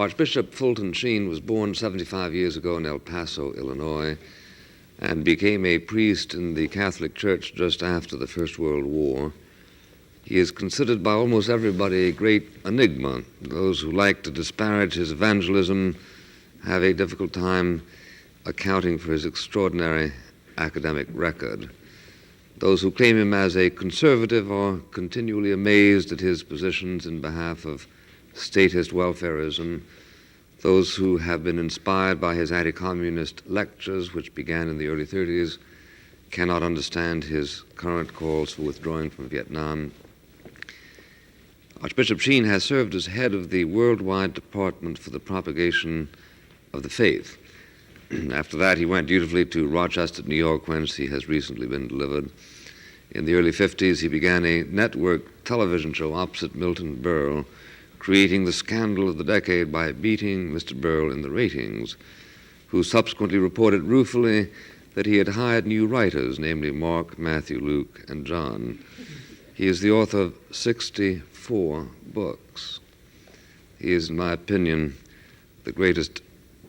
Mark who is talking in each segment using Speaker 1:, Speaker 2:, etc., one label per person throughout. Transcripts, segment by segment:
Speaker 1: Archbishop Fulton Sheen was born 75 years ago in El Paso, Illinois, and became a priest in the Catholic Church just after the First World War. He is considered by almost everybody a great enigma. Those who like to disparage his evangelism have a difficult time accounting for his extraordinary academic record. Those who claim him as a conservative are continually amazed at his positions in behalf of statist welfarism. Those who have been inspired by his anti-communist lectures, which began in the early 30s, cannot understand his current calls for withdrawing from Vietnam. Archbishop Sheen has served as head of the Worldwide Department for the Propagation of the Faith. After that, he went dutifully to Rochester, New York, whence he has recently been delivered. In the early 50s, he began a network television show opposite Milton Berle, creating the scandal of the decade by beating Mr. Berle in the ratings, who subsequently reported ruefully that he had hired new writers, namely Mark, Matthew, Luke, and John. He is the author of 64 books. He is, in my opinion, the greatest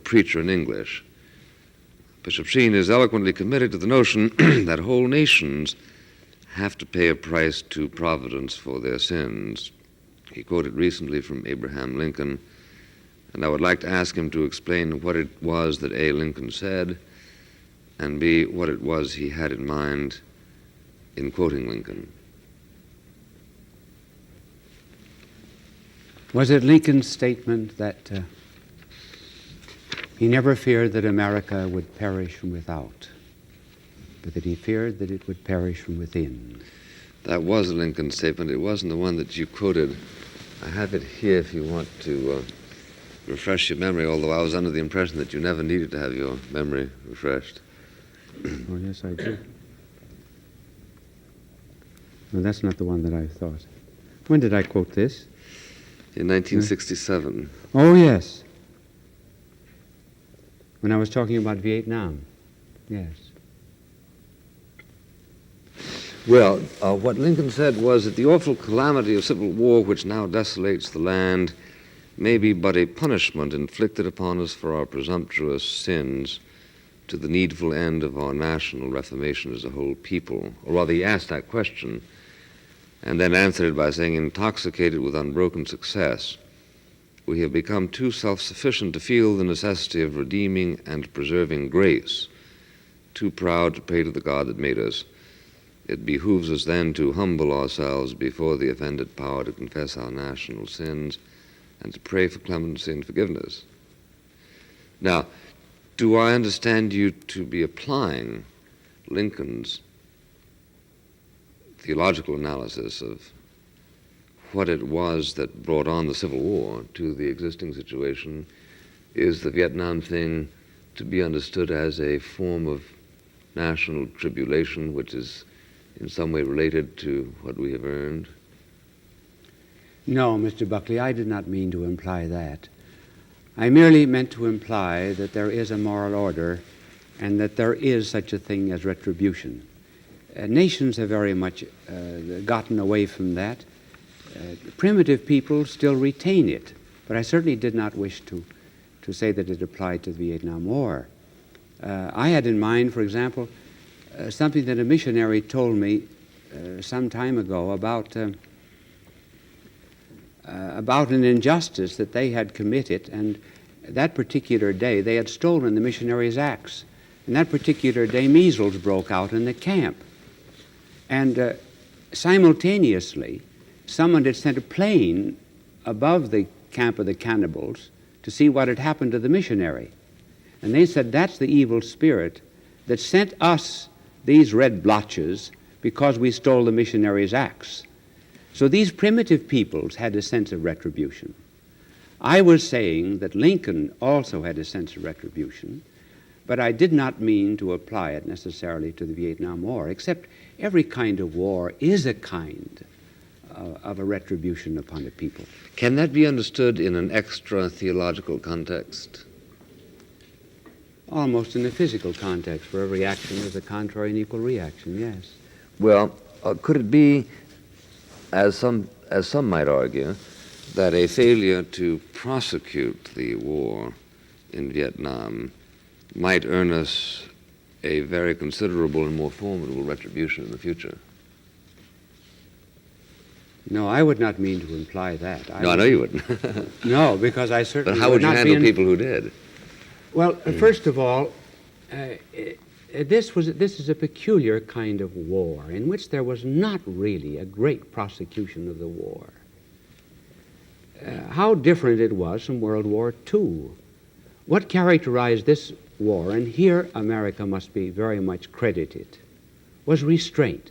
Speaker 1: preacher in English. Bishop Sheen is eloquently committed to the notion that whole nations have to pay a price to providence for their sins. He quoted recently from Abraham Lincoln, and I would like to ask him to explain what it was that A. Lincoln said, and B. what it was he had in mind in quoting Lincoln.
Speaker 2: Was it Lincoln's statement that he never feared that America would perish from without, but that he feared that it would perish from within?
Speaker 1: That was a Lincoln statement. It wasn't the one that you quoted. I have it here if you want to refresh your memory, although I was under the impression that you never needed to have your memory refreshed.
Speaker 2: Oh, yes, I do. No, that's not the one that I thought. When did I quote this?
Speaker 1: In 1967.
Speaker 2: Oh, yes. When I was talking about Vietnam. Yes.
Speaker 1: Well, what Lincoln said was that the awful calamity of civil war which now desolates the land may be but a punishment inflicted upon us for our presumptuous sins to the needful end of our national reformation as a whole people. Or rather, he asked that question and then answered it by saying, intoxicated with unbroken success, we have become too self-sufficient to feel the necessity of redeeming and preserving grace, too proud to pray to the God that made us. It behooves us then to humble ourselves before the offended power, to confess our national sins, and to pray for clemency and forgiveness. Now, do I understand you to be applying Lincoln's theological analysis of what it was that brought on the Civil War to the existing situation? Is the Vietnam thing to be understood as a form of national tribulation, which is in some way related to what we have earned?
Speaker 2: No, Mr. Buckley, I did not mean to imply that. I merely meant to imply that there is a moral order and that there is such a thing as retribution. Nations have very much gotten away from that. Primitive people still retain it, but I certainly did not wish to say that it applied to the Vietnam War. I had in mind, for example, something that a missionary told me some time ago about an injustice that they had committed, and that particular day they had stolen the missionaries' axe. And that particular day measles broke out in the camp. And simultaneously, someone had sent a plane above the camp of the cannibals to see what had happened to the missionary. And they said, that's the evil spirit that sent us these red blotches because we stole the missionary's axe. So these primitive peoples had a sense of retribution. I was saying that Lincoln also had a sense of retribution, but I did not mean to apply it necessarily to the Vietnam War, except every kind of war is a kind of a retribution upon a people.
Speaker 1: Can that be understood in an extra theological context?
Speaker 2: Almost in a physical context. For every action is a contrary and equal reaction, yes.
Speaker 1: Well, could it be, as some might argue, that a failure to prosecute the war in Vietnam might earn us a very considerable and more formidable retribution in the future.
Speaker 2: No, I would not mean to imply that.
Speaker 1: I know you wouldn't.
Speaker 2: No, because I certainly
Speaker 1: But how would you
Speaker 2: not
Speaker 1: handle people who did?
Speaker 2: Well, first of all, this is a peculiar kind of war in which there was not really a great prosecution of the war. How different it was from World War II. What characterized this war, and here America must be very much credited, was restraint.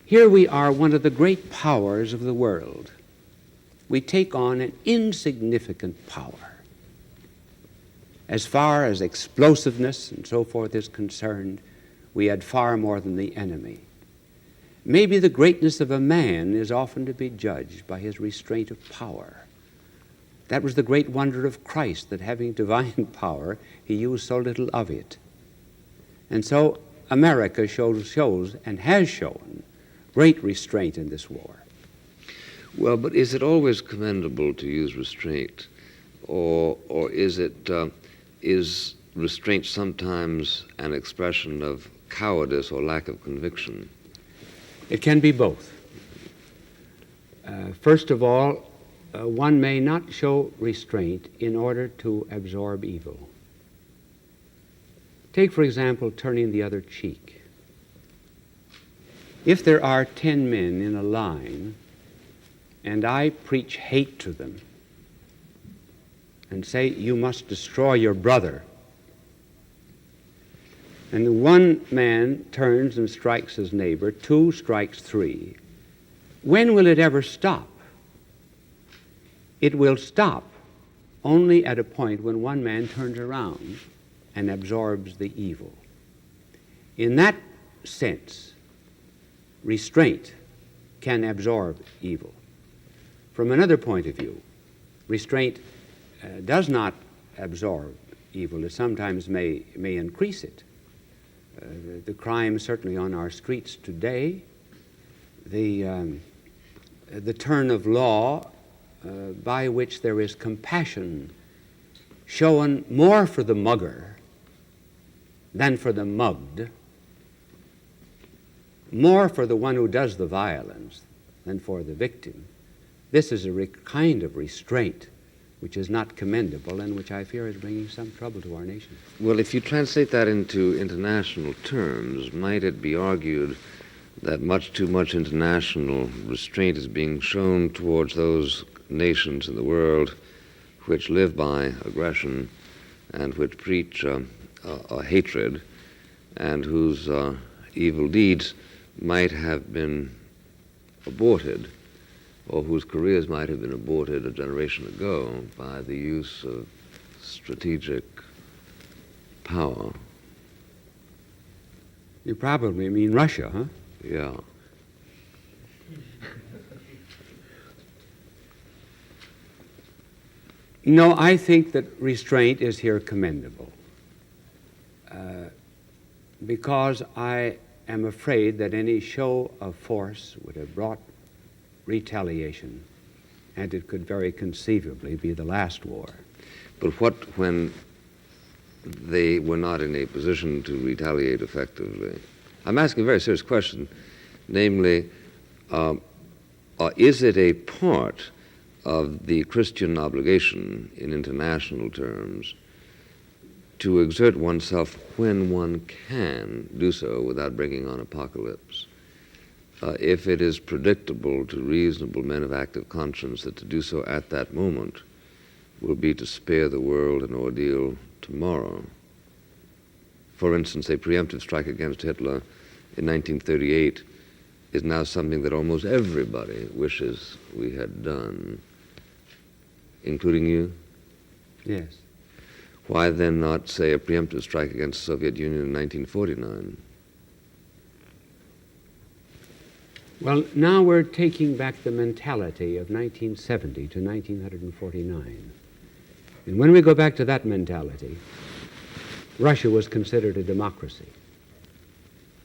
Speaker 2: Here we are, one of the great powers of the world. We take on an insignificant power. As far as explosiveness and so forth is concerned, we had far more than the enemy. Maybe the greatness of a man is often to be judged by his restraint of power. That was the great wonder of Christ, that having divine power, he used so little of it. And so America shows and has shown great restraint in this war.
Speaker 1: Well, but is it always commendable to use restraint? Or is restraint sometimes an expression of cowardice or lack of conviction?
Speaker 2: It can be both. First of all, one may not show restraint in order to absorb evil. Take, for example, turning the other cheek. If there are 10 men in a line, and I preach hate to them, and say, you must destroy your brother, and one man turns and strikes his neighbor, 2 strikes 3, when will it ever stop? It will stop only at a point when one man turns around and absorbs the evil. In that sense, restraint can absorb evil. From another point of view, restraint does not absorb evil. It sometimes may increase it. The crime certainly on our streets today, the turn of law by which there is compassion shown more for the mugger than for the mugged, more for the one who does the violence than for the victim. This is a kind of restraint which is not commendable and which I fear is bringing some trouble to our nation.
Speaker 1: Well, if you translate that into international terms, might it be argued that much too much international restraint is being shown towards those nations in the world which live by aggression and which preach a hatred and whose evil deeds might have been aborted, or whose careers might have been aborted a generation ago by the use of strategic power?
Speaker 2: You probably mean Russia, huh?
Speaker 1: Yeah.
Speaker 2: No, I think that restraint is here commendable because I am afraid that any show of force would have brought retaliation, and it could very conceivably be the last war.
Speaker 1: But what when they were not in a position to retaliate effectively? I'm asking a very serious question, namely, is it a part of the Christian obligation in international terms to exert oneself when one can do so without bringing on apocalypse? If it is predictable to reasonable men of active conscience that to do so at that moment will be to spare the world an ordeal tomorrow. For instance, a preemptive strike against Hitler in 1938 is now something that almost everybody wishes we had done, including you?
Speaker 2: Yes.
Speaker 1: Why then not say a preemptive strike against the Soviet Union in 1949?
Speaker 2: Well, now we're taking back the mentality of 1970 to 1949. And when we go back to that mentality, Russia was considered a democracy.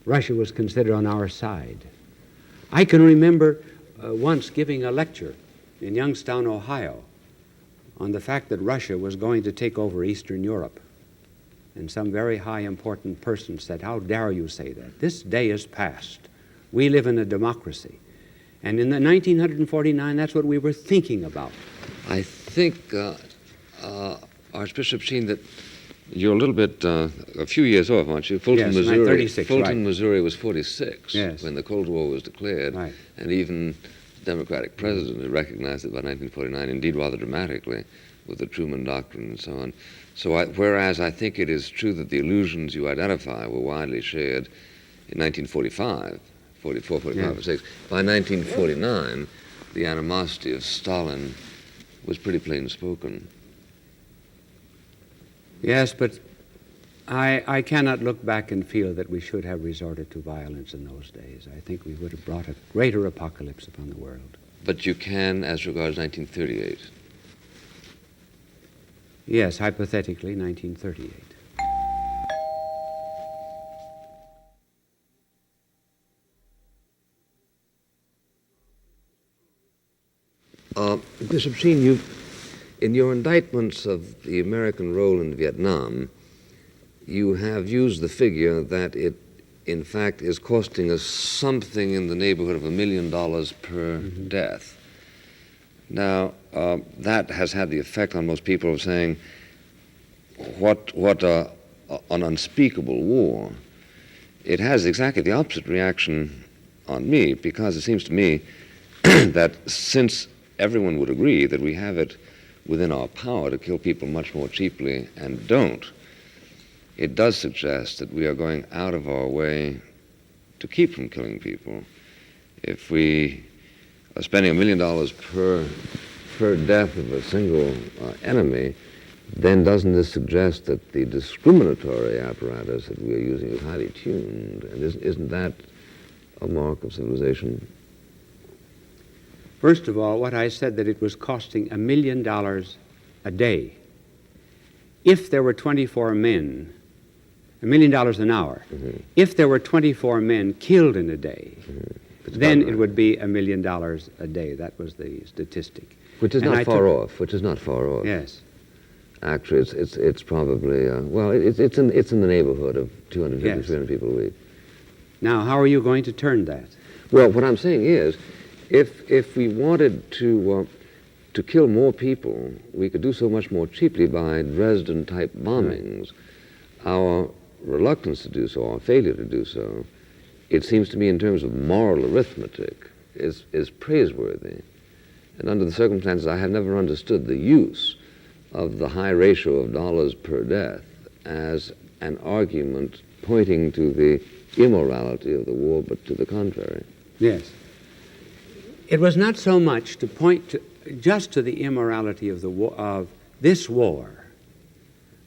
Speaker 2: Russia was considered on our side. I can remember once giving a lecture in Youngstown, Ohio, on the fact that Russia was going to take over Eastern Europe. And some very high important person said, "How dare you say that? This day is past. We live in a democracy." And in the 1949, that's what we were thinking about.
Speaker 1: I think, Archbishop Sheen, that you're a little bit, a few years off, aren't you? Fulton,
Speaker 2: yes,
Speaker 1: Missouri.
Speaker 2: 36,
Speaker 1: Fulton,
Speaker 2: right.
Speaker 1: Missouri was 46
Speaker 2: yes.
Speaker 1: when the Cold War was declared.
Speaker 2: Right.
Speaker 1: And even the Democratic president had recognized it by 1949, indeed rather dramatically, with the Truman Doctrine and so on. So whereas I think it is true that the illusions you identify were widely shared in 1945, 44, 45,
Speaker 2: yeah.
Speaker 1: 46, by 1949, the animosity of Stalin was pretty plain spoken.
Speaker 2: Yes, but I cannot look back and feel that we should have resorted to violence in those days. I think we would have brought a greater apocalypse upon the world.
Speaker 1: But you can, as regards 1938.
Speaker 2: Yes, hypothetically, 1938.
Speaker 1: Bishop Sheen, in your indictments of the American role in Vietnam, you have used the figure that it, in fact, is costing us something in the neighborhood of $1 million per death. Now, that has had the effect on most people of saying, what an unspeakable war. It has exactly the opposite reaction on me, because it seems to me that since everyone would agree that we have it within our power to kill people much more cheaply and don't, it does suggest that we are going out of our way to keep from killing people. If we are spending $1 million per death of a single enemy, then doesn't this suggest that the discriminatory apparatus that we are using is highly tuned? And isn't that a mark of civilization?
Speaker 2: First of all, what I said, that it was costing $1 million a day. If there were 24 men, $1 million an hour, if there were 24 men killed in a day, then it would be $1 million a day. That was the statistic.
Speaker 1: Which is not far off. Which is not far off.
Speaker 2: Yes.
Speaker 1: Actually, it's probably it's in the neighborhood of 250,
Speaker 2: yes.
Speaker 1: 300 people a week.
Speaker 2: Now, how are you going to turn that?
Speaker 1: Well, what I'm saying is, if we wanted to kill more people, we could do so much more cheaply by Dresden-type bombings. Our reluctance to do so, our failure to do so, it seems to me, in terms of moral arithmetic, is praiseworthy. And under the circumstances, I have never understood the use of the high ratio of dollars per death as an argument pointing to the immorality of the war, but to the contrary.
Speaker 2: Yes. It was not so much to point just to the immorality of this war,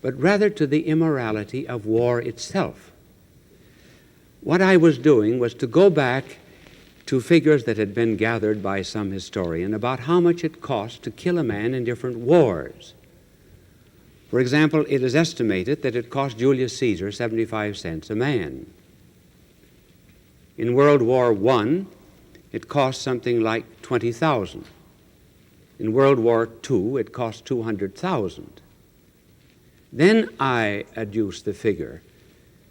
Speaker 2: but rather to the immorality of war itself. What I was doing was to go back to figures that had been gathered by some historian about how much it cost to kill a man in different wars. For example, it is estimated that it cost Julius Caesar 75 cents a man. In World War I, it cost something like 20,000. In World War II, it cost 200,000. Then I adduced the figure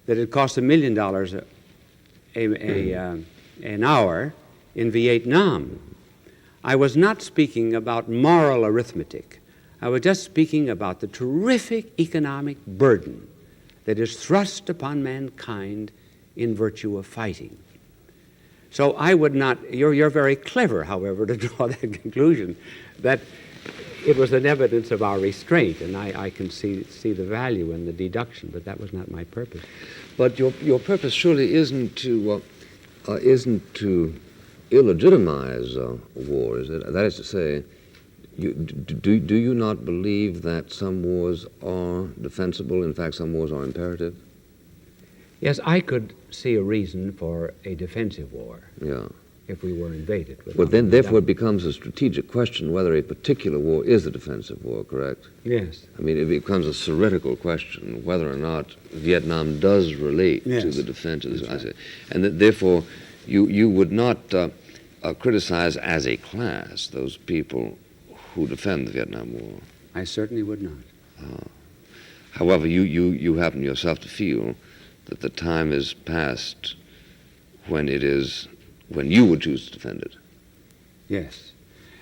Speaker 2: that it cost $1 million an hour in Vietnam. I was not speaking about moral arithmetic. I was just speaking about the terrific economic burden that is thrust upon mankind in virtue of fighting. So I would not, you're very clever, however, to draw that conclusion, that it was an evidence of our restraint, and I can see the value in the deduction, but that was not my purpose.
Speaker 1: But your purpose surely isn't to illegitimize war, is it? That is to say, do you not believe that some wars are defensible? In fact, some wars are imperative?
Speaker 2: Yes, I could see a reason for a defensive war.
Speaker 1: Yeah.
Speaker 2: If we were invaded.
Speaker 1: Well, then, therefore, it becomes a strategic question whether a particular war is a defensive war, correct?
Speaker 2: Yes.
Speaker 1: I mean, it becomes a theoretical question whether or not Vietnam does relate
Speaker 2: yes.
Speaker 1: to the defense of this.
Speaker 2: Right.
Speaker 1: And that, therefore, you would not criticize as a class those people who defend the Vietnam War.
Speaker 2: I certainly would not.
Speaker 1: However, you happen yourself to feel that the time is past when you would choose to defend it.
Speaker 2: Yes.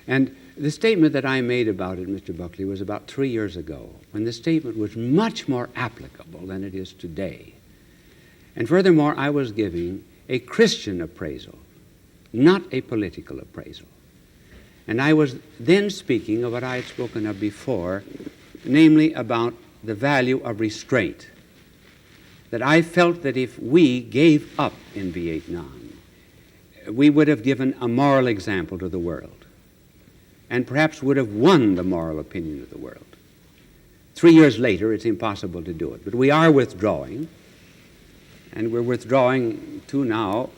Speaker 2: And the statement that I made about it, Mr. Buckley, was about 3 years ago, when the statement was much more applicable than it is today. And furthermore, I was giving a Christian appraisal, not a political appraisal. And I was then speaking of what I had spoken of before, namely about the value of restraint. That I felt that if we gave up in Vietnam, we would have given a moral example to the world, and perhaps would have won the moral opinion of the world. 3 years later, it's impossible to do it. But we are withdrawing, and we're withdrawing to now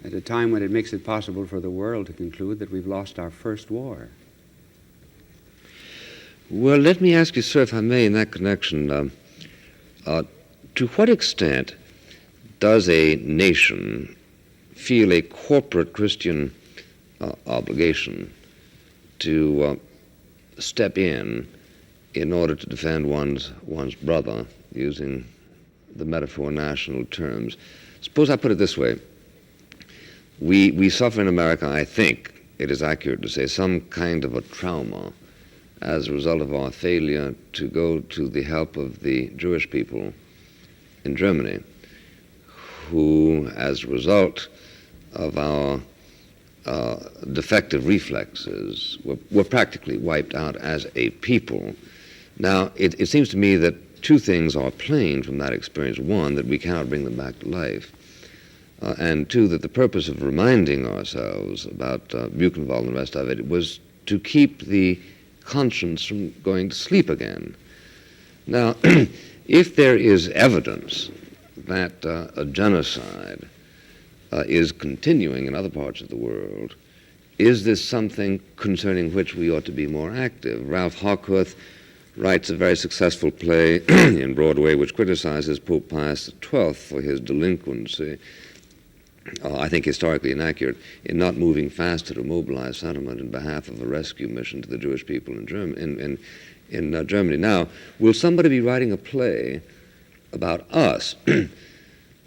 Speaker 2: at a time when it makes it possible for the world to conclude that we've lost our first war.
Speaker 1: Well, let me ask you, sir, if I may, in that connection, to what extent does a nation feel a corporate Christian obligation to step in order to defend one's brother, using the metaphor national terms? Suppose I put it this way. We suffer in America, I think it is accurate to say, some kind of a trauma as a result of our failure to go to the help of the Jewish people in Germany, who, as a result of our defective reflexes, were practically wiped out as a people. Now, it seems to me that two things are plain from that experience. One, that we cannot bring them back to life. And two, that the purpose of reminding ourselves about Buchenwald and the rest of it was to keep the conscience from going to sleep again. Now, if there is evidence that a genocide is continuing in other parts of the world, is this something concerning which we ought to be more active? Ralph Harcourt writes a very successful play in Broadway which criticizes Pope Pius XII for his delinquency, I think historically inaccurate, in not moving faster to mobilize sentiment in behalf of a rescue mission to the Jewish people in Germany. Now, will somebody be writing a play about us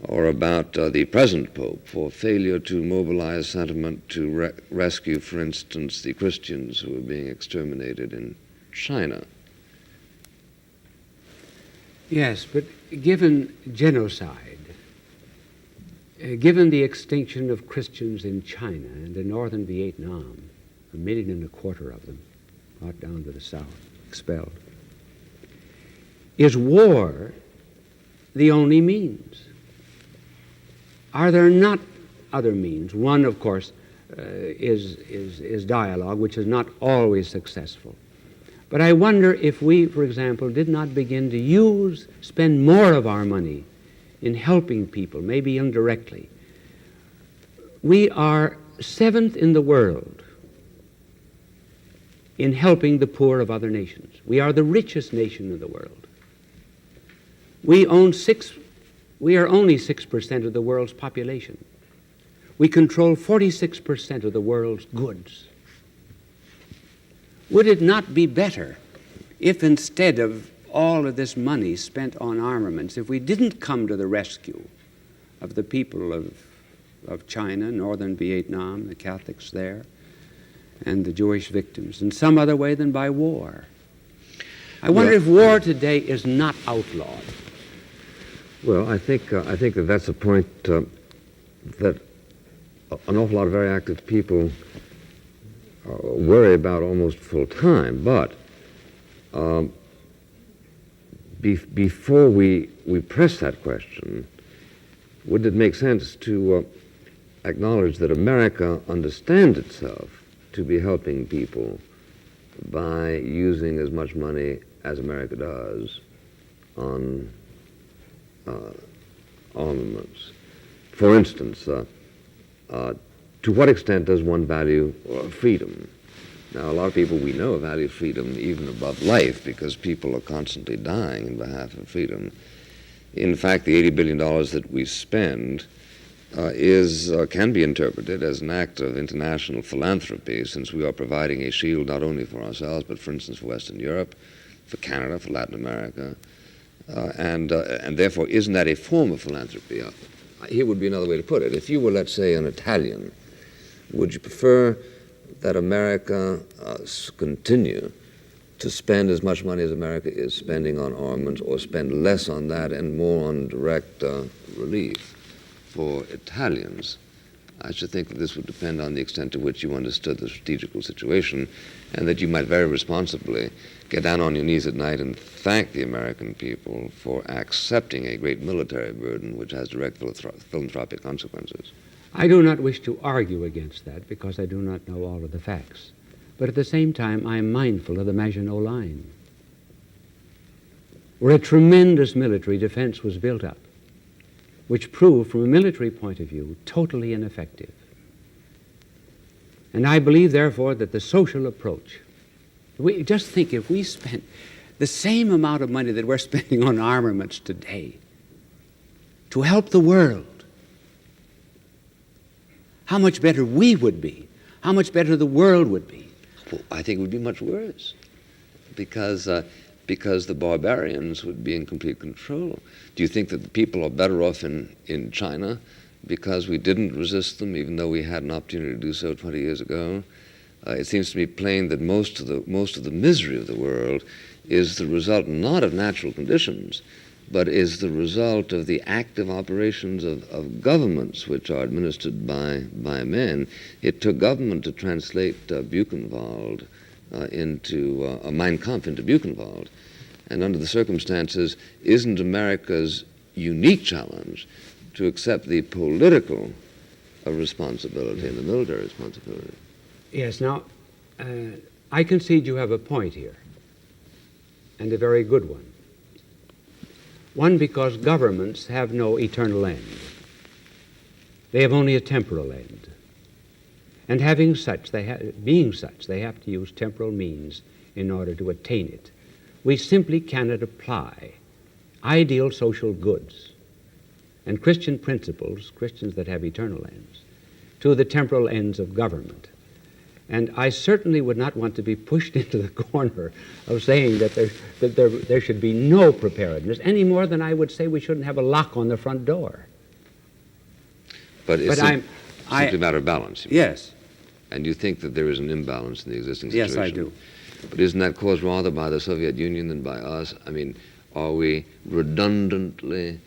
Speaker 1: or about the present Pope for failure to mobilize sentiment to rescue, for instance, the Christians who are being exterminated in China?
Speaker 2: Yes, but given genocide, given the extinction of Christians in China and in northern Vietnam, 1.25 million of them brought down to the south, expelled, is war the only means? Are there not other means? One, of course, is dialogue, which is not always successful. But I wonder if we, for example, did not begin to spend more of our money in helping people, maybe indirectly. We are 7th in the world in helping the poor of other nations. We are the richest nation in the world. We are only 6% of the world's population. We control 46% of the world's goods. Would it not be better if, instead of all of this money spent on armaments, if we didn't come to the rescue of the people of China, northern Vietnam, the Catholics there, and the Jewish victims, in some other way than by war? I wonder if war today is not outlawed.
Speaker 1: Well, I think that that's a point that an awful lot of very active people worry about almost full time. But before we press that question, wouldn't it make sense to acknowledge that America understands itself to be helping people by using as much money as America does on armaments? For instance, to what extent does one value freedom? Now, a lot of people we know value freedom even above life because people are constantly dying in behalf of freedom. In fact, the $80 billion that we spend can be interpreted as an act of international philanthropy, since we are providing a shield not only for ourselves, but for instance for Western Europe, for Canada, for Latin America, and therefore isn't that a form of philanthropy? Here would be another way to put it. If you were, let's say, an Italian, would you prefer that America continue to spend as much money as America is spending on armaments, or spend less on that and more on direct relief? For Italians, I should think that this would depend on the extent to which you understood the strategical situation, and that you might very responsibly get down on your knees at night and thank the American people for accepting a great military burden which has direct philanthropic consequences.
Speaker 2: I do not wish to argue against that because I do not know all of the facts. But at the same time, I am mindful of the Maginot Line, where a tremendous military defense was built up, which proved, from a military point of view, totally ineffective. And I believe, therefore, that the social approach, just think if we spent the same amount of money that we're spending on armaments today to help the world, how much better we would be, how much better the world would be.
Speaker 1: Well, I think it would be much worse, because the barbarians would be in complete control. Do you think that the people are better off in China because we didn't resist them, even though we had an opportunity to do so 20 years ago? It seems to me plain that most of the misery of the world is the result not of natural conditions, but is the result of the active operations of governments which are administered by men. It took government to translate Buchenwald into Mein Kampf into Buchenwald. And under the circumstances, isn't America's unique challenge to accept the political responsibility and the military responsibility?
Speaker 2: Yes, now, I concede you have a point here, and a very good one. One, because governments have no eternal end. They have only a temporal end. And being such, they have to use temporal means in order to attain it. We simply cannot apply ideal social goods and Christian principles, Christians that have eternal ends, to the temporal ends of government. And I certainly would not want to be pushed into the corner of saying that there should be no preparedness, any more than I would say we shouldn't have a lock on the front door.
Speaker 1: But it's simply a matter of balance.
Speaker 2: Yes.
Speaker 1: And you think that there is an imbalance in the existing situation?
Speaker 2: Yes, I do.
Speaker 1: But isn't that caused rather by the Soviet Union than by us? I mean, are we redundantly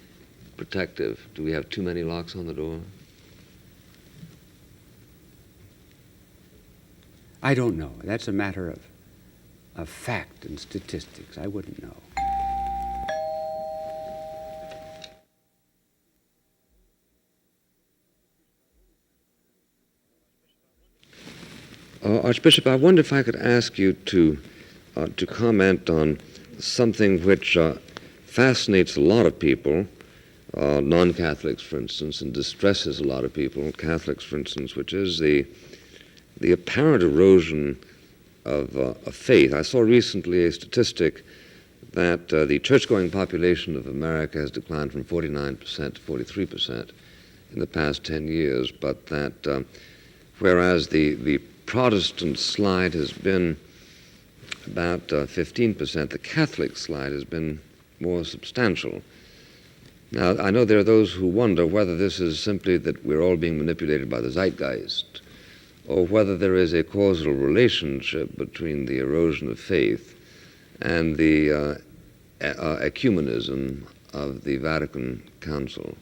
Speaker 1: protective? Do we have too many locks on the door?
Speaker 2: I don't know. That's a matter of fact and statistics. I wouldn't know.
Speaker 1: Archbishop, I wonder if I could ask you to comment on something which fascinates a lot of people, non-Catholics, for instance, and distresses a lot of people, Catholics, for instance, which is the apparent erosion of faith. I saw recently a statistic that the church-going population of America has declined from 49% to 43% in the past 10 years, but that whereas the Protestant slide has been about 15%, the Catholic slide has been more substantial. Now, I know there are those who wonder whether this is simply that we're all being manipulated by the zeitgeist, or whether there is a causal relationship between the erosion of faith and the ecumenism of the Vatican Council.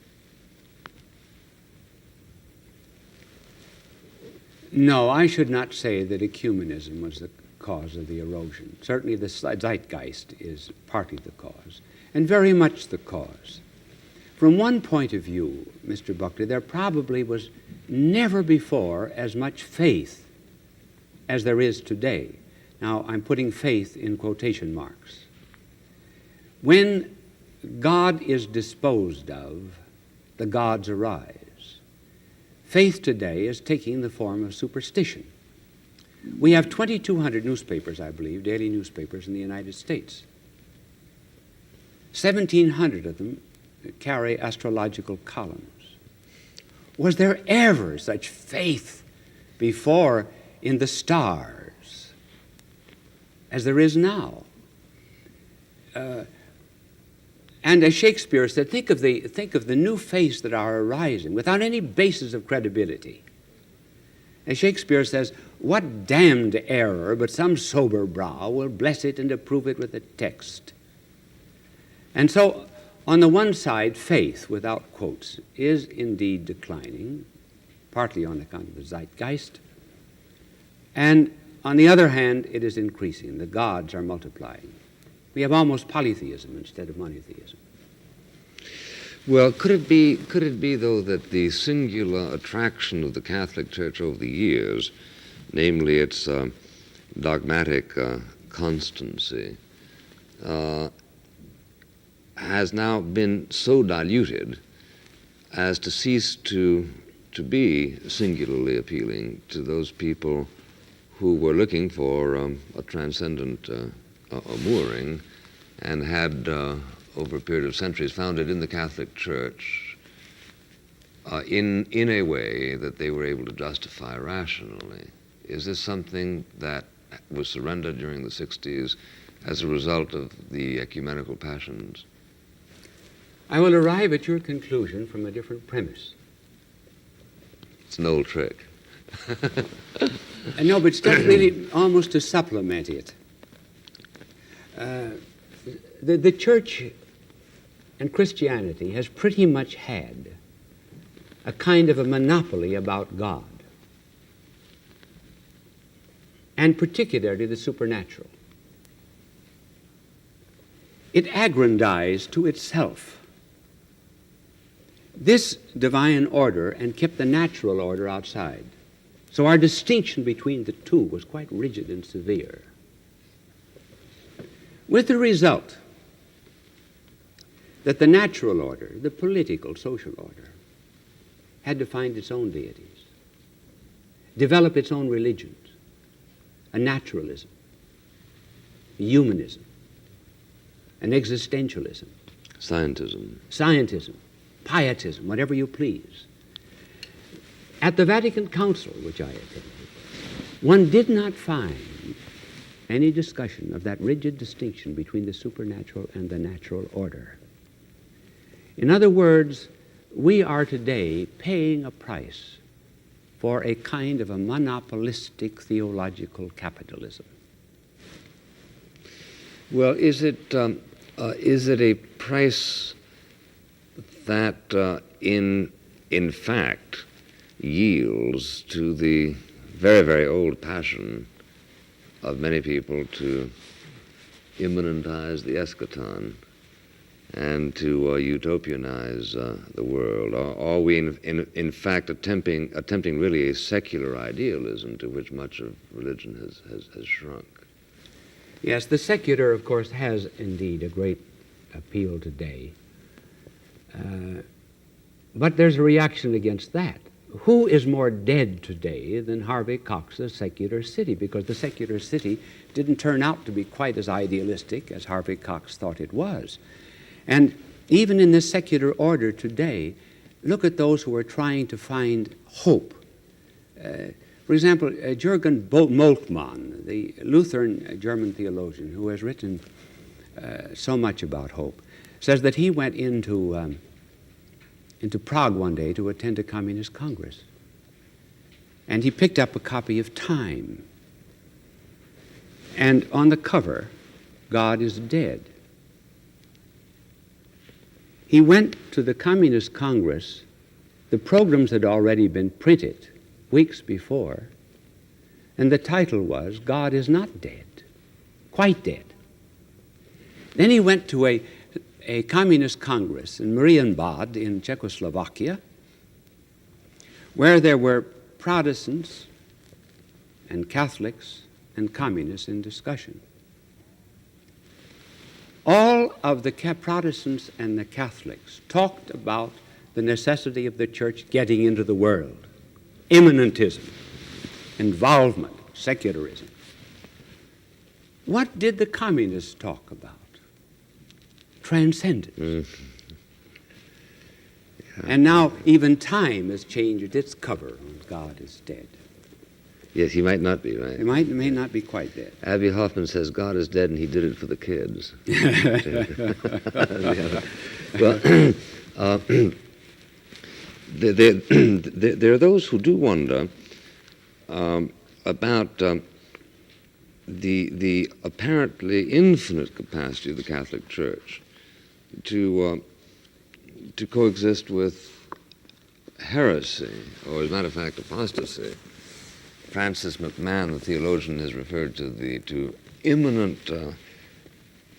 Speaker 2: No, I should not say that ecumenism was the cause of the erosion. Certainly the zeitgeist is partly the cause, and very much the cause. From one point of view, Mr. Buckley, there probably was never before as much faith as there is today. Now, I'm putting faith in quotation marks. When God is disposed of, the gods arise. Faith today is taking the form of superstition. We have 2,200 newspapers, I believe, daily newspapers in the United States. 1,700 of them carry astrological columns. Was there ever such faith before in the stars as there is now? And as Shakespeare said, think of the new faiths that are arising without any basis of credibility. As Shakespeare says, what damned error but some sober brow will bless it and approve it with a text. And so, on the one side, faith, without quotes, is indeed declining, partly on account of the zeitgeist. And on the other hand, it is increasing. The gods are multiplying. We have almost polytheism instead of monotheism.
Speaker 1: Well, could it be, though, that the singular attraction of the Catholic Church over the years, namely its dogmatic constancy, has now been so diluted as to cease to be singularly appealing to those people who were looking for a transcendent mooring and had, over a period of centuries, found it in the Catholic Church in a way that they were able to justify rationally? Is this something that was surrendered during the 60s as a result of the ecumenical passions?
Speaker 2: I will arrive at your conclusion from a different premise.
Speaker 1: It's an old trick.
Speaker 2: No, but it's just really almost to supplement it. The Church and Christianity has pretty much had a kind of a monopoly about God, and particularly the supernatural. It aggrandized to itself this divine order and kept the natural order outside. So our distinction between the two was quite rigid and severe. With the result that the natural order, the political, social order, had to find its own deities, develop its own religions, a naturalism, a humanism, an existentialism, scientism, pietism, whatever you please. At the Vatican Council, which I attended, one did not find any discussion of that rigid distinction between the supernatural and the natural order. In other words, we are today paying a price for a kind of a monopolistic theological capitalism.
Speaker 1: Well, is it a price that in fact yields to the very, very old passion of many people to immanentize the eschaton and to utopianize the world? Are we in fact attempting really a secular idealism to which much of religion has shrunk?
Speaker 2: Yes, the secular, of course, has indeed a great appeal today. But there's a reaction against that. Who is more dead today than Harvey Cox's Secular City? Because the Secular City didn't turn out to be quite as idealistic as Harvey Cox thought it was. And even in the secular order today, look at those who are trying to find hope. For example, Jürgen Moltmann, the Lutheran German theologian who has written so much about hope, says that he went into Prague one day to attend a communist congress. And he picked up a copy of Time. And on the cover, God is dead. He went to the Communist Congress. The programs had already been printed weeks before, and the title was, God is not dead, quite dead. Then he went to a Communist Congress in Marienbad in Czechoslovakia, where there were Protestants and Catholics and communists in discussion. All of the Protestants and the Catholics talked about the necessity of the church getting into the world, immanentism, involvement, secularism. What did the communists talk about? Transcendence. And now even time has changed its cover on God is dead.
Speaker 1: Yes, he might not be, right?
Speaker 2: It may not be quite dead.
Speaker 1: Abby Hoffman says God is dead and he did it for the kids. Well, there are those who do wonder about the apparently infinite capacity of the Catholic Church to coexist with heresy, or as a matter of fact, apostasy. Francis McMahon, the theologian, has referred to imminent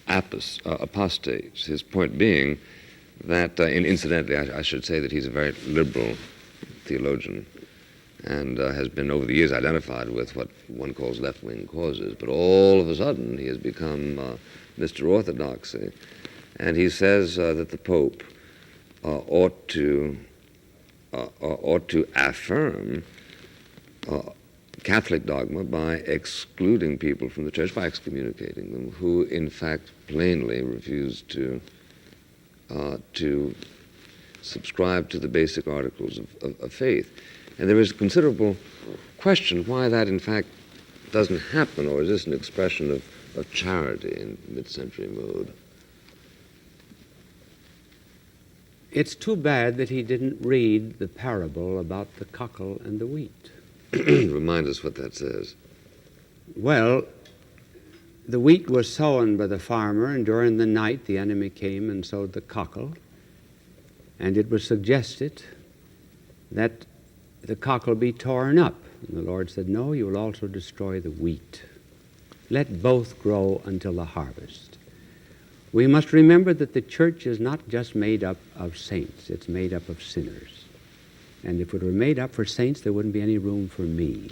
Speaker 1: apostates. His point being that, incidentally, I should say that he's a very liberal theologian and has been over the years identified with what one calls left-wing causes, but all of a sudden he has become Mr. Orthodoxy, and he says that the Pope ought to affirm Catholic dogma by excluding people from the church, by excommunicating them, who in fact plainly refuse to subscribe to the basic articles of faith. And there is a considerable question why that in fact doesn't happen, or is this an expression of charity in mid-century mode?
Speaker 2: It's too bad that he didn't read the parable about the cockle and the wheat.
Speaker 1: Remind us what that says.
Speaker 2: Well, the wheat was sown by the farmer, and during the night the enemy came and sowed the cockle. And it was suggested that the cockle be torn up. And the Lord said, no, you will also destroy the wheat. Let both grow until the harvest. We must remember that the church is not just made up of saints, it's made up of sinners. And if it were made up for saints, there wouldn't be any room for me.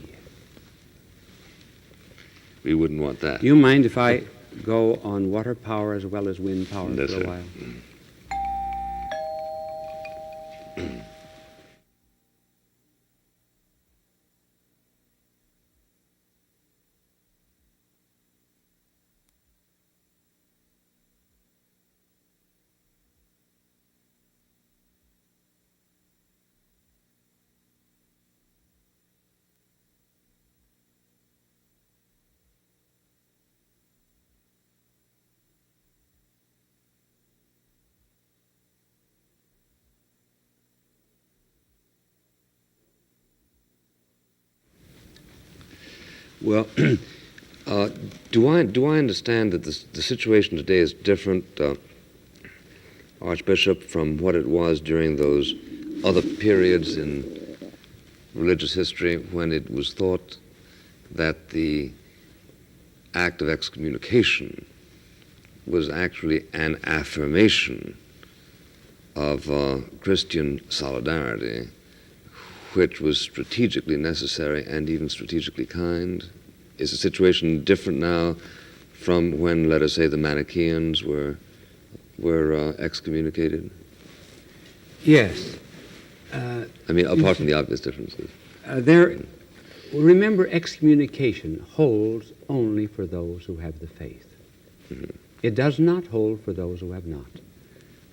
Speaker 1: We wouldn't want that.
Speaker 2: Do you mind if I go on water power as well as wind power
Speaker 1: Yes,
Speaker 2: for a
Speaker 1: sir.
Speaker 2: while?
Speaker 1: Well, do I understand that the situation today is different, Archbishop, from what it was during those other periods in religious history when it was thought that the act of excommunication was actually an affirmation of Christian solidarity, which was strategically necessary and even strategically kind? Is the situation different now from when, let us say, the Manichaeans were excommunicated?
Speaker 2: Yes.
Speaker 1: I mean, apart from the obvious differences.
Speaker 2: Remember, excommunication holds only for those who have the faith.
Speaker 1: Mm-hmm.
Speaker 2: It does not hold for those who have not.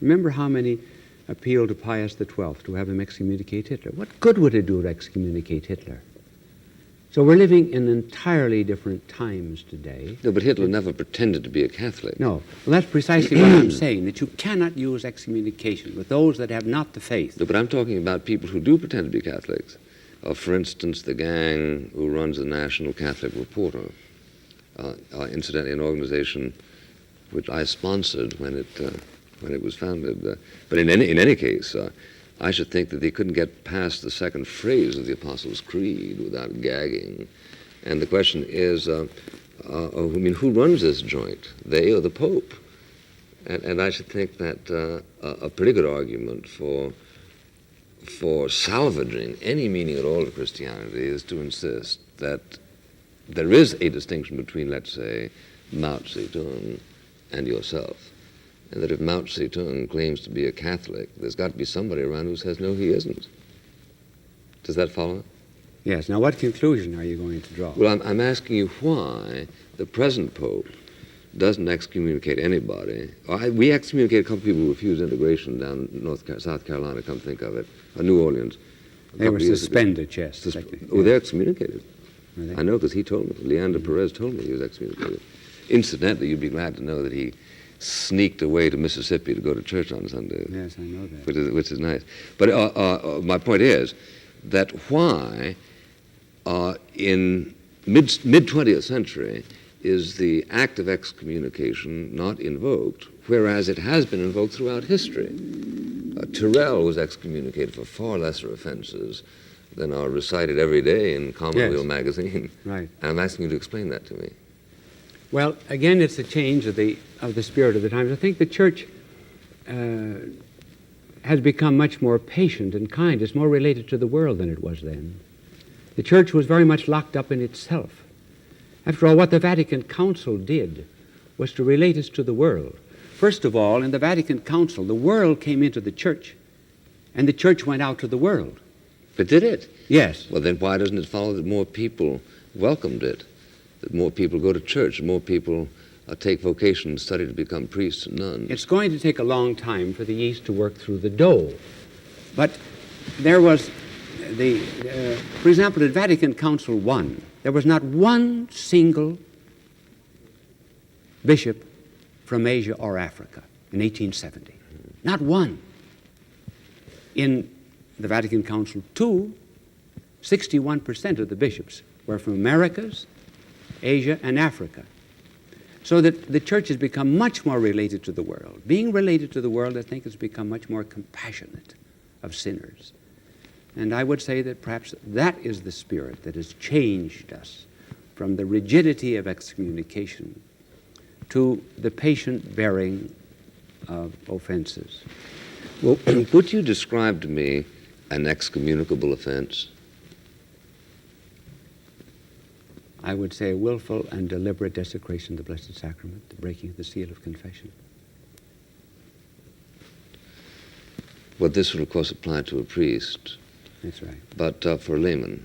Speaker 2: Remember how many appealed to Pius XII to have him excommunicate Hitler. What good would it do to excommunicate Hitler? So we're living in entirely different times today.
Speaker 1: No, but Hitler never pretended to be a Catholic.
Speaker 2: No. Well, that's precisely what I'm saying, that you cannot use excommunication with those that have not the faith.
Speaker 1: No, but I'm talking about people who do pretend to be Catholics. For instance, the gang who runs the National Catholic Reporter, incidentally, an organization which I sponsored when it was founded. But in any case, I should think that they couldn't get past the second phrase of the Apostles' Creed without gagging. And the question is, who runs this joint, they or the Pope? And I should think that a pretty good argument for salvaging any meaning at all of Christianity is to insist that there is a distinction between, let's say, Mao Zedong and yourself. And that if Mao Zedong claims to be a Catholic, there's got to be somebody around who says, no, he isn't. Does that follow?
Speaker 2: Yes. Now, what conclusion are you going to draw?
Speaker 1: Well, I'm asking you why the present Pope doesn't excommunicate anybody. We excommunicated a couple of people who refused integration down South Carolina, come think of it, or New Orleans.
Speaker 2: They were suspended, yes.
Speaker 1: They're excommunicated.
Speaker 2: Were they?
Speaker 1: I know because he told me. Leander Perez told me he was excommunicated. Incidentally, you'd be glad to know that he sneaked away to Mississippi to go to church on Sunday.
Speaker 2: Yes, I know that.
Speaker 1: Which is nice. But my point is that why in mid-20th century is the act of excommunication not invoked, whereas it has been invoked throughout history. Tyrrell was excommunicated for far lesser offenses than are recited every day in Commonweal magazine.
Speaker 2: Right.
Speaker 1: And I'm asking you to explain that to me.
Speaker 2: Well, again, it's a change of the spirit of the times. I think the church has become much more patient and kind. It's more related to the world than it was then. The church was very much locked up in itself. After all, what the Vatican Council did was to relate us to the world. First of all, in the Vatican Council, the world came into the church, and the church went out to the world.
Speaker 1: But did it?
Speaker 2: Yes.
Speaker 1: Well, then why doesn't it follow that more people welcomed it? That more people go to church, more people take vocation and study to become priests and nuns?
Speaker 2: It's going to take a long time for the yeast to work through the dough. But there was for example, at Vatican Council I, there was not one single bishop from Asia or Africa in 1870. Not one. In the Vatican Council II, 61% of the bishops were from Americas, Asia, and Africa. So that the church has become much more related to the world. Being related to the world, I think, has become much more compassionate of sinners. And I would say that perhaps that is the spirit that has changed us from the rigidity of excommunication to the patient bearing of offenses.
Speaker 1: Well, would you describe to me an excommunicable offense?
Speaker 2: I would say willful and deliberate desecration of the Blessed Sacrament, the breaking of the seal of confession.
Speaker 1: Well, this would, of course, apply to a priest.
Speaker 2: That's right.
Speaker 1: But for a layman?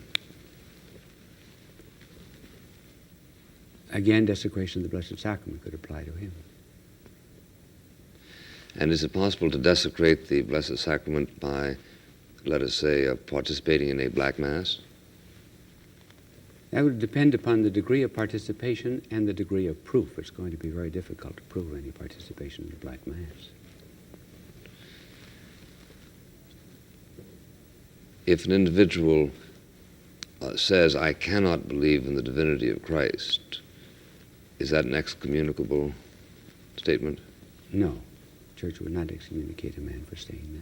Speaker 2: Again, desecration of the Blessed Sacrament could apply to him.
Speaker 1: And is it possible to desecrate the Blessed Sacrament by, let us say, participating in a black mass?
Speaker 2: That would depend upon the degree of participation and the degree of proof. It's going to be very difficult to prove any participation in the black mass.
Speaker 1: If an individual says, I cannot believe in the divinity of Christ, is that an excommunicable statement?
Speaker 2: No. The church would not excommunicate a man for saying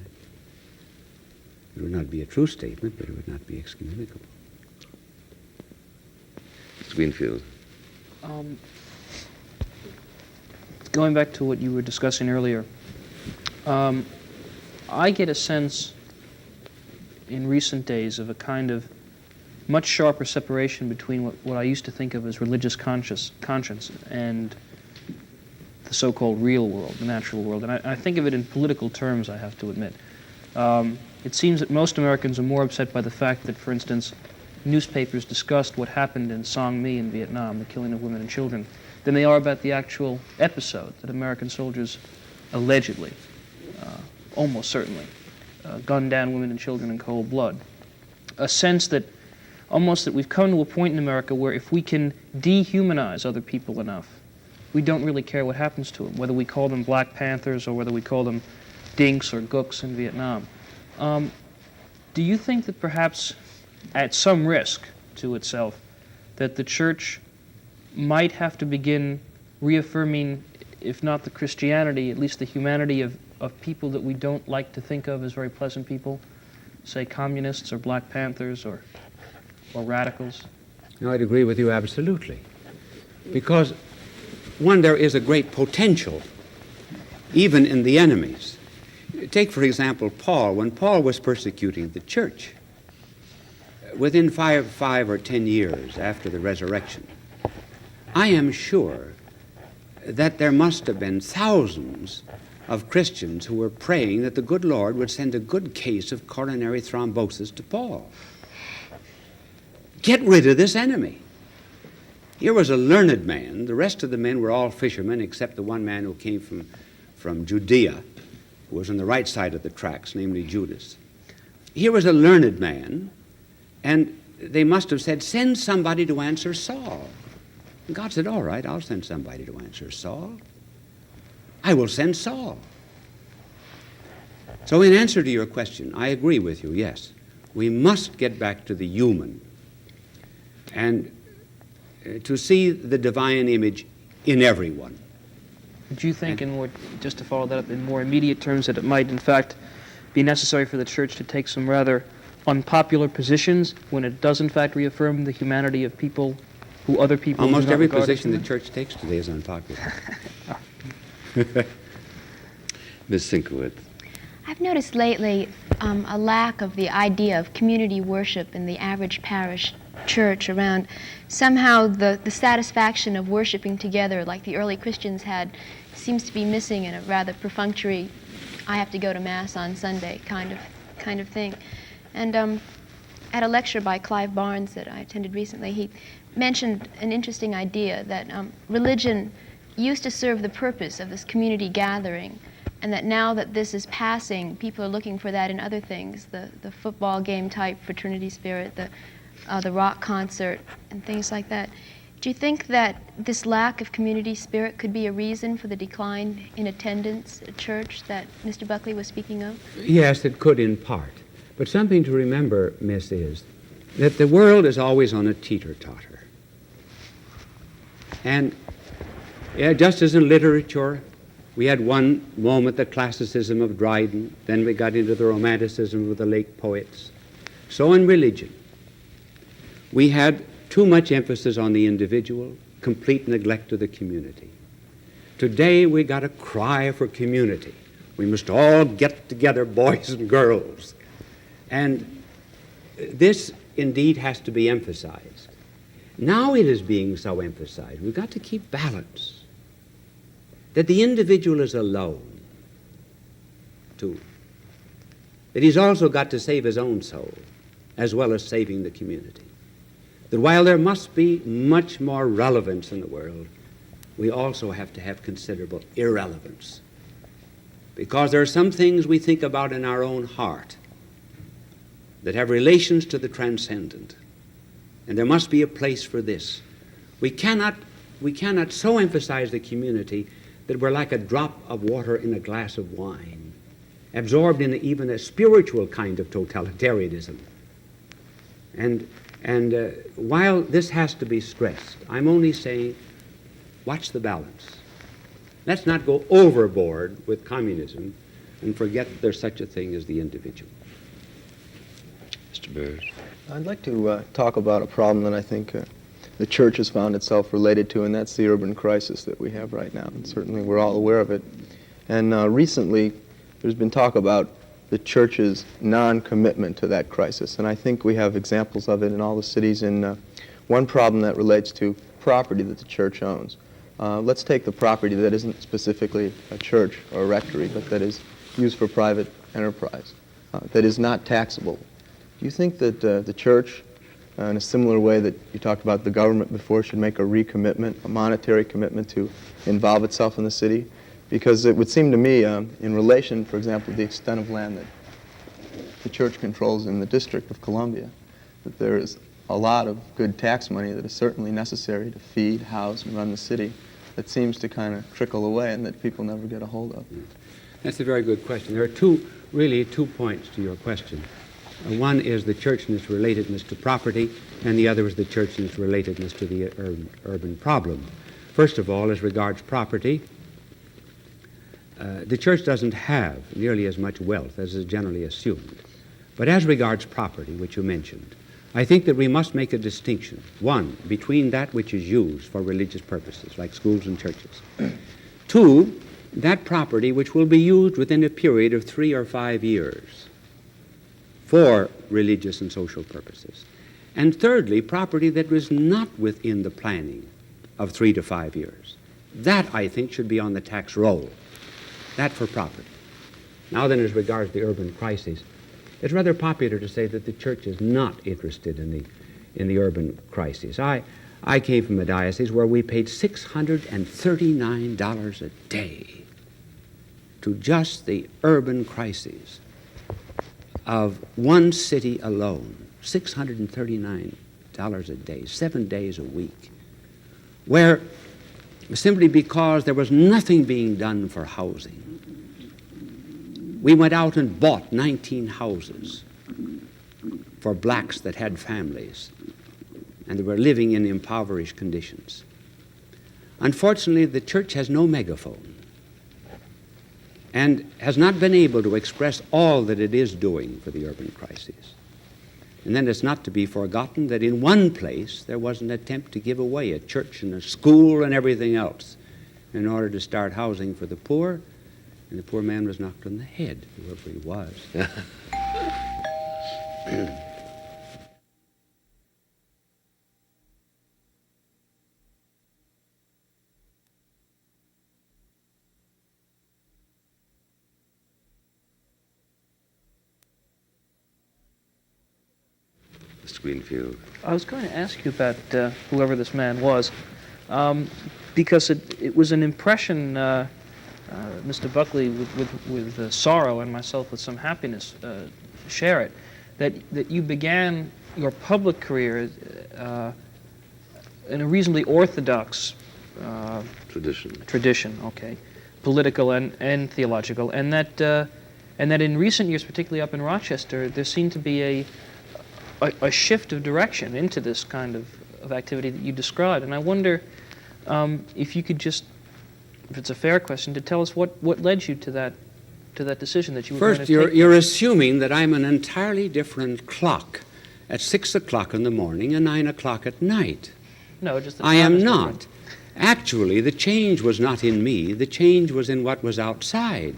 Speaker 2: that. It would not be a true statement, but it would not be excommunicable.
Speaker 1: Mr. Greenfield.
Speaker 3: Going back to what you were discussing earlier, I get a sense in recent days of a kind of much sharper separation between what I used to think of as religious conscience and the so-called real world, the natural world. And I think of it in political terms, I have to admit. It seems that most Americans are more upset by the fact that, for instance, newspapers discussed what happened in Song Mi in Vietnam, the killing of women and children, than they are about the actual episode that American soldiers allegedly, almost certainly, gunned down women and children in cold blood. A sense that almost that we've come to a point in America where if we can dehumanize other people enough, we don't really care what happens to them, whether we call them Black Panthers or whether we call them dinks or gooks in Vietnam. Do you think that perhaps at some risk to itself that the church might have to begin reaffirming, if not the Christianity, at least the humanity of people that we don't like to think of as very pleasant people, say communists or Black Panthers or radicals?
Speaker 2: No, I'd agree with you absolutely. Because, one, there is a great potential, even in the enemies. Take, for example, Paul. When Paul was persecuting the church, within five or 10 years after the resurrection, I am sure that there must have been thousands of Christians who were praying that the good Lord would send a good case of coronary thrombosis to Paul. Get rid of this enemy. Here was a learned man. The rest of the men were all fishermen except the one man who came from Judea, who was on the right side of the tracks, namely Judas. Here was a learned man, and they must have said, send somebody to answer Saul. And God said, all right, I'll send somebody to answer Saul. I will send Saul. So in answer to your question, I agree with you, yes. We must get back to the human and to see the divine image in everyone.
Speaker 3: Would you think, just to follow that up in more immediate terms, that it might in fact be necessary for the church to take some rather unpopular positions when it does in fact reaffirm the humanity of people who other people do not
Speaker 2: Almost every
Speaker 3: regard as
Speaker 2: position the
Speaker 3: human?
Speaker 2: church takes today is unpopular.
Speaker 1: Ms. Sinkowitz.
Speaker 4: I've noticed lately a lack of the idea of community worship in the average parish church around somehow the satisfaction of worshiping together like the early Christians had seems to be missing in a rather perfunctory, I have to go to Mass on Sunday kind of thing. And at a lecture by Clive Barnes that I attended recently, he mentioned an interesting idea that religion used to serve the purpose of this community gathering, and that now that this is passing, people are looking for that in other things, the football game type fraternity spirit, the rock concert, and things like that. Do you think that this lack of community spirit could be a reason for the decline in attendance at church that Mr. Buckley was speaking of?
Speaker 2: Yes, it could in part. But something to remember, Miss, is that the world is always on a teeter-totter. And just as in literature, we had one moment the classicism of Dryden, then we got into the romanticism of the late poets. So in religion, we had too much emphasis on the individual, complete neglect of the community. Today we got a cry for community. We must all get together, boys and girls. And this indeed has to be emphasized. Now it is being so emphasized. We've got to keep balance. That the individual is alone, too. That he's also got to save his own soul, as well as saving the community. That while there must be much more relevance in the world, we also have to have considerable irrelevance. Because there are some things we think about in our own heart that have relations to the transcendent. And there must be a place for this. We cannot so emphasize the community that we're like a drop of water in a glass of wine, absorbed in even a spiritual kind of totalitarianism. And while this has to be stressed, I'm only saying, watch the balance. Let's not go overboard with communism and forget that there's such a thing as the individual.
Speaker 1: Mr. Burrs.
Speaker 5: I'd like to talk about a problem that I think the church has found itself related to, and that's the urban crisis that we have right now. And certainly we're all aware of it. And recently there's been talk about the church's non-commitment to that crisis. And I think we have examples of it in all the cities. And one problem that relates to property that the church owns. Let's take the property that isn't specifically a church or a rectory, but that is used for private enterprise, that is not taxable. Do you think that the church, in a similar way that you talked about the government before, should make a recommitment, a monetary commitment to involve itself in the city? Because it would seem to me, in relation, for example, to the extent of land that the church controls in the District of Columbia, that there is a lot of good tax money that is certainly necessary to feed, house, and run the city that seems to kind of trickle away and that people never get a hold of.
Speaker 2: That's a very good question. There are really two points to your question. One is the church and its relatedness to property, and the other is the church and its relatedness to the urban problem. First of all, as regards property, the church doesn't have nearly as much wealth as is generally assumed. But as regards property, which you mentioned, I think that we must make a distinction, one, between that which is used for religious purposes, like schools and churches. Two, that property which will be used within a period of 3 or 5 years for religious and social purposes. And thirdly, property that was not within the planning of 3 to 5 years. That, I think, should be on the tax roll. That for property. Now then, as regards the urban crises, it's rather popular to say that the church is not interested in the urban crises. I I came from a diocese where we paid $639 a day to just the urban crises of one city alone. $639 a day, 7 days a week, where simply because there was nothing being done for housing, we went out and bought 19 houses for blacks that had families and they were living in impoverished conditions. Unfortunately, the church has no megaphone and has not been able to express all that it is doing for the urban crises. And then it's not to be forgotten that in one place there was an attempt to give away a church and a school and everything else in order to start housing for the poor, and the poor man was knocked on the head, whoever he was.
Speaker 1: Mr. Greenfield.
Speaker 3: I was going to ask you about whoever this man was, because it was an impression, Mr. Buckley, with sorrow, and myself with some happiness, share it, that you began your public career in a reasonably orthodox tradition, okay, political and theological, and that in recent years, particularly up in Rochester, there seemed to be a shift of direction into this kind of activity that you described. And I wonder if you could just, if it's a fair question, to tell us what led you to that decision that you were
Speaker 2: First,
Speaker 3: going to take.
Speaker 2: you're assuming that I'm an entirely different clock at 6 o'clock in the morning and 9 o'clock at night.
Speaker 3: No, just the
Speaker 2: I
Speaker 3: time
Speaker 2: am
Speaker 3: is
Speaker 2: not.
Speaker 3: different.
Speaker 2: Actually, the change was not in me. The change was in what was outside.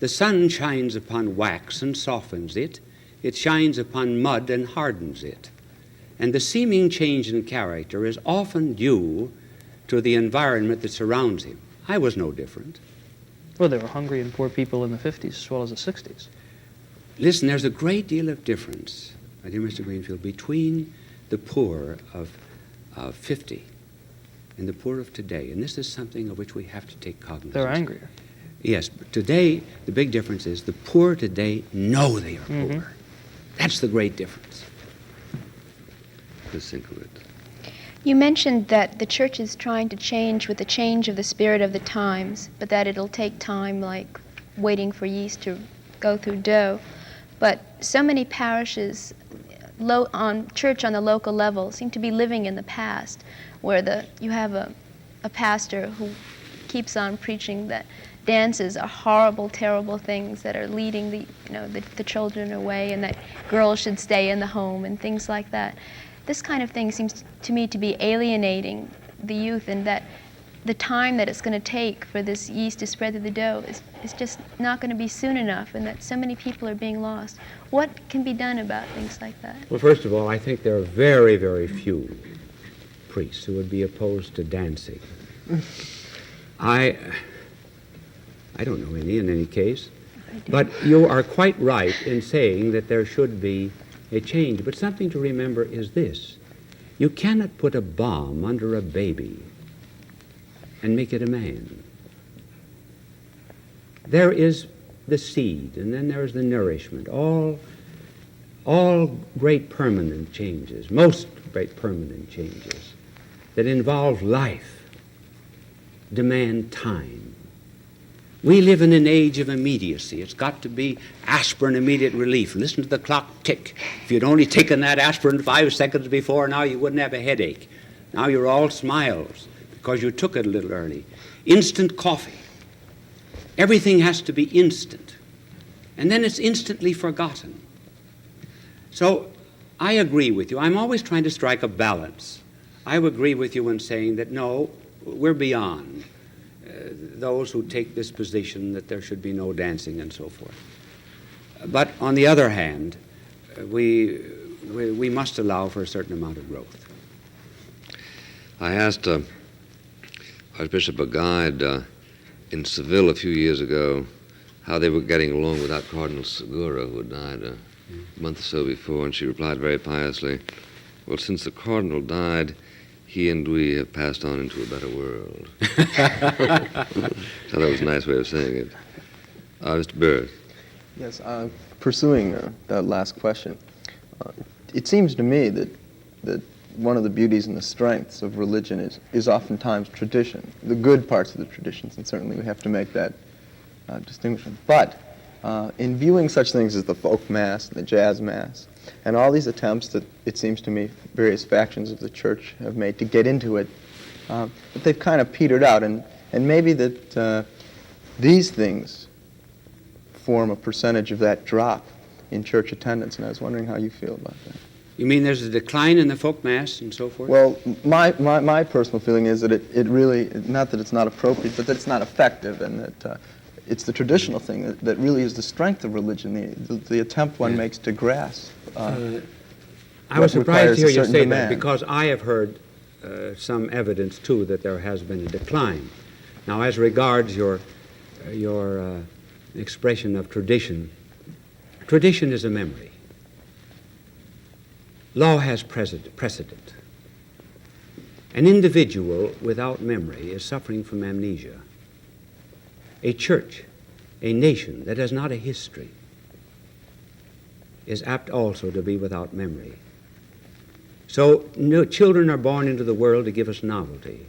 Speaker 2: The sun shines upon wax and softens it. It shines upon mud and hardens it. And the seeming change in character is often due to the environment that surrounds him. I was no different.
Speaker 3: Well, there were hungry and poor people in the 50s as well as the 60s.
Speaker 2: Listen, there's a great deal of difference, my dear Mr. Greenfield, between the poor of 50 and the poor of today. And this is something of which we have to take cognizance.
Speaker 3: They're angrier.
Speaker 2: Yes, but today, the big difference is the poor today know they are poor. That's the great difference.
Speaker 1: Let's think of it.
Speaker 4: You mentioned that the church is trying to change with the change of the spirit of the times, but that it'll take time, like waiting for yeast to go through dough. But so many parishes, church on the local level, seem to be living in the past, where you have a pastor who keeps on preaching that dances are horrible, terrible things that are leading the children away, and that girls should stay in the home and things like that. This kind of thing seems to me to be alienating the youth, and that the time that it's going to take for this yeast to spread through the dough is just not going to be soon enough, and that so many people are being lost. What can be done about things like that?
Speaker 2: Well, first of all, I think there are very, very few priests who would be opposed to dancing. I don't know any in any case. But you are quite right in saying that there should be a change. But something to remember is this. You cannot put a bomb under a baby and make it a man. There is the seed, and then there is the nourishment. All great permanent changes, most great permanent changes that involve life demand time. We live in an age of immediacy. It's got to be aspirin, immediate relief. Listen to the clock tick. If you'd only taken that aspirin 5 seconds before now, you wouldn't have a headache. Now you're all smiles because you took it a little early. Instant coffee. Everything has to be instant. And then it's instantly forgotten. So I agree with you. I'm always trying to strike a balance. I agree with you in saying that, no, we're beyond those who take this position that there should be no dancing and so forth. But on the other hand, we must allow for a certain amount of growth.
Speaker 1: I asked Archbishop Agide in Seville a few years ago how they were getting along without Cardinal Segura, who had died a month or so before, and she replied very piously, well, since the Cardinal died, he and we have passed on into a better world. So that was a nice way of saying it. Mr. Burris.
Speaker 5: Yes, pursuing that last question, it seems to me that one of the beauties and the strengths of religion is oftentimes tradition, the good parts of the traditions, and certainly we have to make that distinction. But in viewing such things as the folk mass and the jazz mass, and all these attempts that it seems to me various factions of the church have made to get into it, that they've kind of petered out, and maybe that these things form a percentage of that drop in church attendance, and I was wondering how you feel about that.
Speaker 2: You mean there's a decline in the folk mass and so forth?
Speaker 5: Well, my personal feeling is that it really, not that it's not appropriate, but that it's not effective, and that it's the traditional thing that really is the strength of religion, the attempt one makes to grasp.
Speaker 2: I was surprised to hear you say
Speaker 5: demand.
Speaker 2: that, because I have heard some evidence, too, that there has been a decline. Now, as regards your expression of tradition, tradition is a memory. Law has precedent. An individual without memory is suffering from amnesia. A church, a nation that has not a history, is apt also to be without memory. So children are born into the world to give us novelty.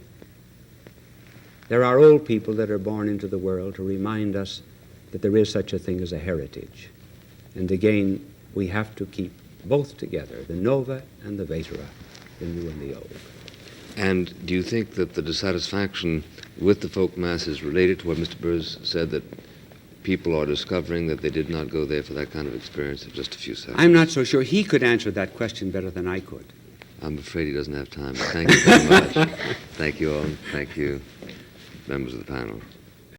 Speaker 2: There are old people that are born into the world to remind us that there is such a thing as a heritage. And again, we have to keep both together, the nova and the vetera, the new and the old.
Speaker 1: And do you think that the dissatisfaction with the folk mass is related to what Mr. Burrs said, that people are discovering that they did not go there for that kind of experience of just a few seconds?
Speaker 2: I'm not so sure. He could answer that question better than I could.
Speaker 1: I'm afraid he doesn't have time, but thank you very much. Thank you all. Thank you, members of the panel.